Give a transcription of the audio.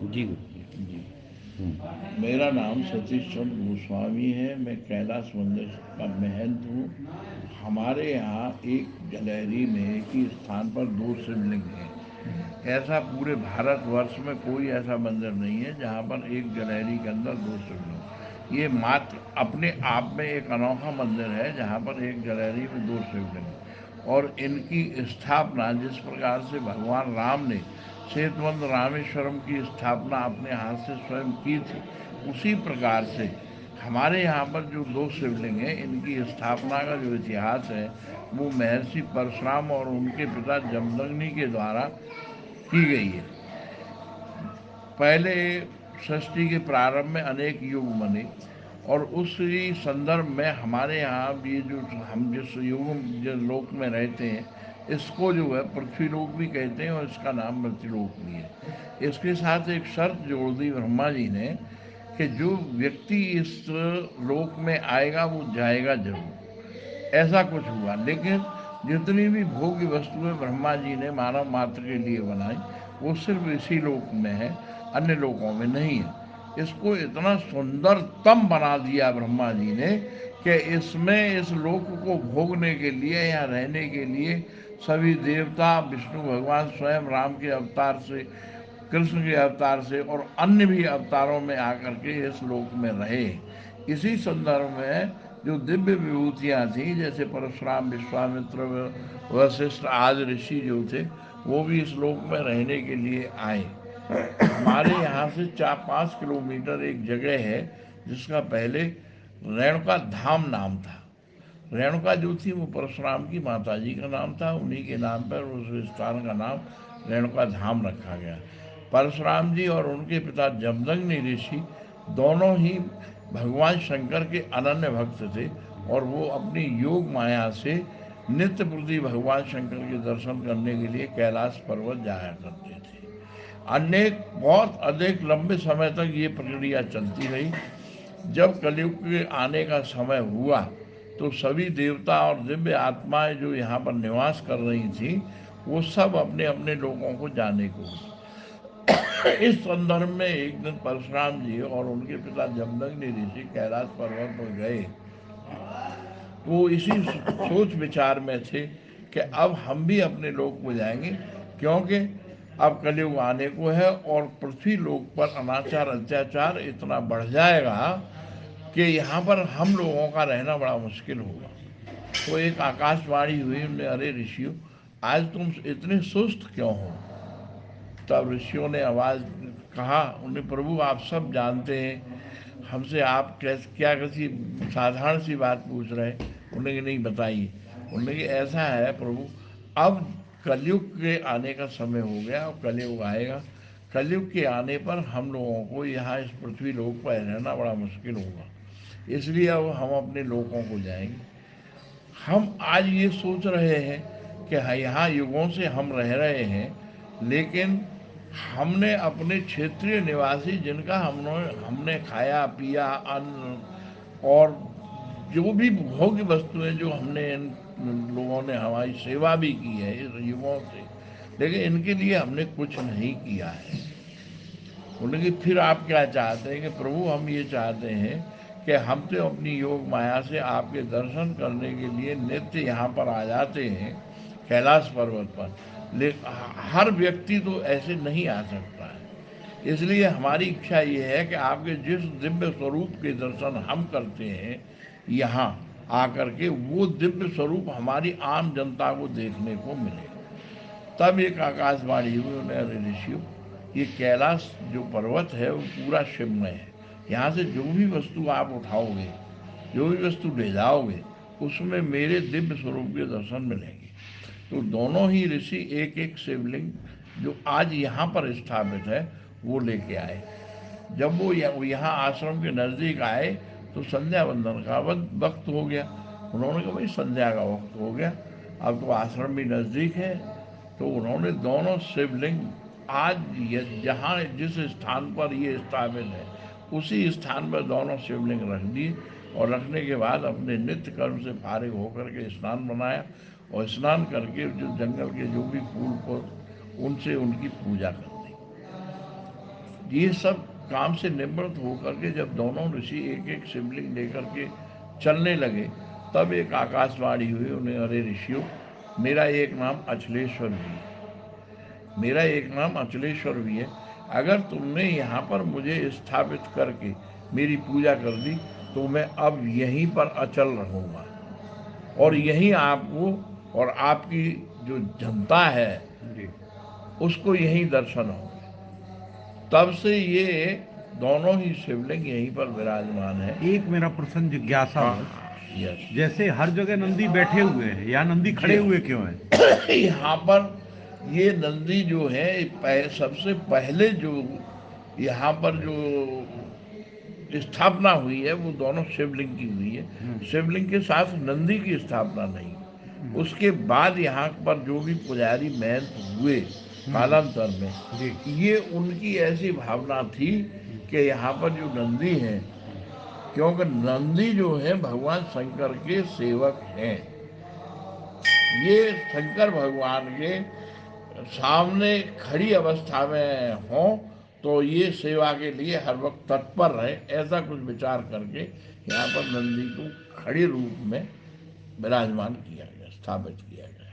जी गुरु जी। जी, हम्म। मेरा नाम सतीश चंद्र गोस्वामी है। मैं कैलाश मंदिर का महंत हूँ। हमारे यहाँ एक जलहरी में एक ही स्थान पर दो शिवलिंग हैं। ऐसा पूरे भारतवर्ष में कोई ऐसा मंदिर नहीं है जहाँ पर एक जलहरी के अंदर दो शिवलिंग। ये मात्र अपने आप में एक अनोखा मंदिर है जहाँ पर एक जलहरी में दो शिवलिंग। और इनकी स्थापना जिस प्रकार से भगवान राम ने सेतुबंध रामेश्वरम की स्थापना अपने हाथ से स्वयं की थी, उसी प्रकार से हमारे यहाँ पर जो दो शिवलिंग हैं इनकी स्थापना का जो इतिहास है वो महर्षि परशुराम और उनके पिता जमदग्नि के द्वारा की गई है। पहले सृष्टि के प्रारंभ में अनेक युग बने और उसी संदर्भ में हमारे यहाँ ये जो हम जिस युग जिस लोक में रहते हैं इसको जो है पृथ्वी लोक भी कहते हैं और इसका नाम मृत्युलोक भी है। इसके साथ एक शर्त जोड़ दी ब्रह्मा जी ने कि जो व्यक्ति इस लोक में आएगा वो जाएगा जरूर। ऐसा कुछ हुआ, लेकिन जितनी भी भोग्य वस्तुएं ब्रह्मा जी ने मानव मात्र के लिए बनाई वो सिर्फ इसी लोक में है, अन्य लोकों में नहीं है। इसको इतना सुंदरतम बना दिया ब्रह्मा जी ने कि इसमें इस लोक को भोगने के लिए या रहने के लिए सभी देवता, विष्णु भगवान स्वयं राम के अवतार से, कृष्ण के अवतार से और अन्य भी अवतारों में आकर के इस लोक में रहे। इसी संदर्भ में जो दिव्य विभूतियाँ थीं, जैसे परशुराम, विश्वामित्र, वशिष्ठ आदि ऋषि जो थे वो भी इस लोक में रहने के लिए आए। हमारे यहाँ से 4-5 किलोमीटर एक जगह है जिसका पहले रेणुका धाम नाम था। रेणुका जो थी वो परशुराम की माता जी का नाम था, उन्हीं के नाम पर उस स्थान का नाम रेणुका धाम रखा गया। परशुराम जी और उनके पिता जमदग्नि ऋषि दोनों ही भगवान शंकर के अनन्य भक्त थे और वो अपनी योग माया से नित्य प्रति भगवान शंकर के दर्शन करने के लिए कैलाश पर्वत जाया करते थे। अनेक बहुत अधिक लंबे समय तक ये प्रक्रिया चलती रही। जब कलयुग के आने का समय हुआ तो सभी देवता और दिव्य आत्माएं जो यहाँ पर निवास कर रही थी वो सब अपने अपने लोगों को जाने को हुई। इस संदर्भ में एक दिन परशुराम जी और उनके पिता जमदग्नि ऋषि कैलाश पर्वत पर गए। वो इसी सोच विचार में थे कि अब हम भी अपने लोक को जाएंगे, क्योंकि अब कलयुग आने को है और पृथ्वी लोक पर अनाचार अत्याचार इतना बढ़ जाएगा कि यहाँ पर हम लोगों का रहना बड़ा मुश्किल होगा। तो एक आकाशवाणी हुई उनने, अरे ऋषियों, आज तुम इतने सुस्त क्यों हो? तब ऋषियों ने आवाज कहा, उन्हें, प्रभु आप सब जानते हैं, हमसे आप कैसे क्या किसी साधारण सी बात पूछ रहे हैं? उन्होंने कि नहीं, बताइए। उन्होंने कि ऐसा है प्रभु, अब कलयुग के आने का समय हो गया और कलयुग आएगा। कलयुग के आने पर हम लोगों को यहाँ इस पृथ्वी लोक पर रहना बड़ा मुश्किल होगा, इसलिए अब हम अपने लोगों को जाएंगे। हम आज ये सोच रहे हैं कि यहाँ युगों से हम रह रहे हैं, लेकिन हमने अपने क्षेत्रीय निवासी जिनका हमने हमने खाया पिया अन्न और जो भी भोग्य वस्तुएं जो हमने इन लोगों ने हमारी सेवा भी की है इस युगों से, लेकिन इनके लिए हमने कुछ नहीं किया है। बोले कि फिर आप क्या चाहते हैं? कि प्रभु हम ये चाहते हैं कि हम तो अपनी योग माया से आपके दर्शन करने के लिए नित्य यहाँ पर आ जाते हैं कैलाश पर्वत पर, लेकिन हर व्यक्ति तो ऐसे नहीं आ सकता है। इसलिए हमारी इच्छा ये है कि आपके जिस दिव्य स्वरूप के दर्शन हम करते हैं यहाँ आकर के, वो दिव्य स्वरूप हमारी आम जनता को देखने को मिले। तब एक आकाशवाणी हुई उन्हें, अरे ऋषियों, ये कैलाश जो पर्वत है वो पूरा शिवमय है। यहाँ से जो भी वस्तु आप उठाओगे, जो भी वस्तु ले जाओगे, उसमें मेरे दिव्य स्वरूप के दर्शन मिलेंगे। तो दोनों ही ऋषि एक एक शिवलिंग जो आज यहाँ पर स्थापित है वो लेके आए। जब वो यहाँ आश्रम के नज़दीक आए तो संध्या वंदन का वक्त हो गया। उन्होंने कहा, भाई संध्या का वक्त हो गया, अब तो आश्रम भी नज़दीक है। तो उन्होंने दोनों शिवलिंग आज जहाँ जिस स्थान पर ये स्थापित है उसी स्थान पर दोनों शिवलिंग रख दिए और रखने के बाद अपने नित्य कर्म से फारिग होकर के स्नान बनाया और स्नान करके जो जंगल के जो भी फूल उनसे उनकी पूजा कर दी। ये सब काम से निवृत्त होकर के जब दोनों ऋषि एक एक शिवलिंग लेकर के चलने लगे, तब एक आकाशवाणी हुई उन्हें, अरे ऋषियों, मेरा एक नाम अचलेश्वर भी है, मेरा एक नाम अचलेश्वर भी है। अगर तुमने यहाँ पर मुझे स्थापित करके मेरी पूजा कर दी तो मैं अब यहीं पर अचल रहूँगा और यहीं आपको और आपकी जो जनता है जी। उसको यहीं दर्शन होंगे। तब से ये दोनों ही शिवलिंग यहीं पर विराजमान है। एक मेरा प्रश्न हाँ जिज्ञासावश, हाँ, यस। जैसे हर जगह नंदी बैठे हुए हैं, या नंदी जी खड़े हुए क्यों हैं? हाँ। यहाँ पर ये नंदी जो है सबसे पहले जो यहाँ पर जो स्थापना हुई है वो दोनों शिवलिंग की हुई है। शिवलिंग के साथ नंदी की स्थापना नहीं हुई। उसके बाद यहाँ पर जो भी पुजारी महंत हुए कालांतर में, जी। ये उनकी ऐसी भावना थी कि यहाँ पर जो नंदी है, क्योंकि नंदी जो है भगवान शंकर के सेवक हैं, ये शंकर भगवान के सामने खड़ी अवस्था में हों तो ये सेवा के लिए हर वक्त तत्पर रहे, ऐसा कुछ विचार करके यहाँ पर नंदी को खड़े रूप में विराजमान किया गया, स्थापित किया गया।